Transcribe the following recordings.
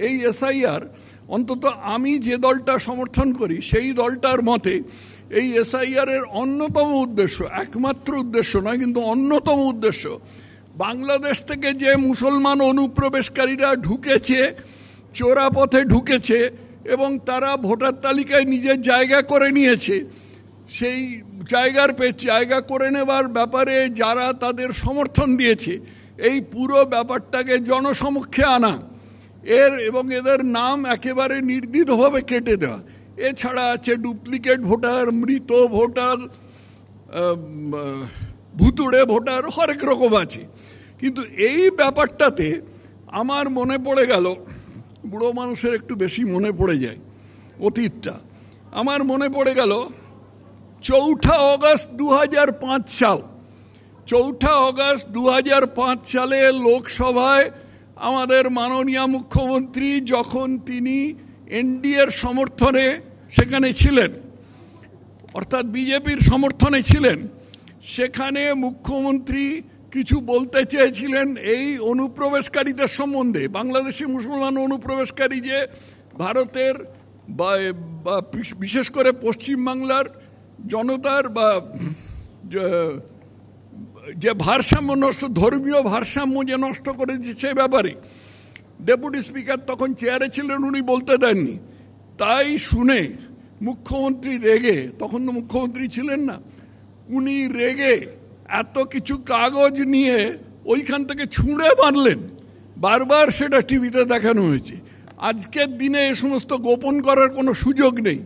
এই এসআইআর অন্তত আমি যে দলটা সমর্থন করি সেই দলটার মতে এই এসআইআর এর অন্যতম উদ্দেশ্য, একমাত্র উদ্দেশ্য নয় কিন্তু অন্যতম উদ্দেশ্য, বাংলাদেশ থেকে যে মুসলমান অনুপ্রবেশকারীরা ঢুকেছে, চোরা পথে ঢুকেছে এবং তারা ভোটার তালিকায় নিজের জায়গা করে নিয়েছে, সেই জায়গা করে নেবার ব্যাপারে যারা তাদের সমর্থন দিয়েছে, এই পুরো ব্যাপারটাকে জনসমক্ষে আনা এবং এদের নাম একেবারে নির্দ্বিধাভাবে কেটে দেওয়া। এছাড়া আছে ডুপ্লিকেট ভোটার, মৃত ভোটার, ভুতুড়ে ভোটার, হরেক রকম আছে। কিন্তু এই ব্যাপারটাতে আমার মনে পড়ে গেল, বুড়ো মানুষের একটু বেশি মনে পড়ে যায় অতীতটা, আমার মনে পড়ে গেল 4 অগস্ট 2005 সাল। 4 অগস্ট 2005 সালে লোকসভায় আমাদের মাননীয় মুখ্যমন্ত্রী যখন তিনি এনডিএর সমর্থনে সেখানে ছিলেন, অর্থাৎ বিজেপির সমর্থনে ছিলেন, সেখানে মুখ্যমন্ত্রী কিছু বলতে চেয়েছিলেন এই অনুপ্রবেশকারীদের সম্বন্ধে। বাংলাদেশি মুসলমান অনুপ্রবেশকারী যে ভারতের বা বিশেষ করে পশ্চিমবাংলার জনতার বা যে ভারসাম্য নষ্ট, ধর্মীয় ভারসাম্য যে নষ্ট করেছে সে ব্যাপারে ডেপুটি স্পিকার তখন চেয়ারে ছিলেন, উনি বলতে দেননি। তাই শুনে মুখ্যমন্ত্রী রেগে, তখন তো মুখ্যমন্ত্রী ছিলেন না, উনি রেগে এত কিছু কাগজ নিয়ে ওইখান থেকে ছুঁড়ে মারলেন। বারবার সেটা টিভিতে দেখানো হয়েছে। আজকের দিনে এ সমস্ত গোপন করার কোনো সুযোগ নেই।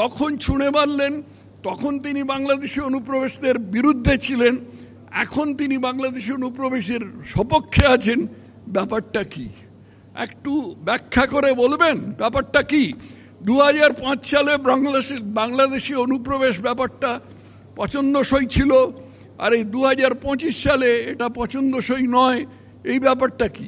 তখন ছুঁড়ে মারলেন, তখন তিনি বাংলাদেশি অনুপ্রবেশদের বিরুদ্ধে ছিলেন, এখন তিনি বাংলাদেশি অনুপ্রবেশের সপক্ষে আছেন। ব্যাপারটা কি একটু ব্যাখ্যা করে বলবেন? ব্যাপারটা কি? 2005 সালে বাংলাদেশি অনুপ্রবেশ ব্যাপারটা পছন্দসই ছিল, আর এই 2025 সালে এটা পছন্দসই নয়। এই ব্যাপারটা কি?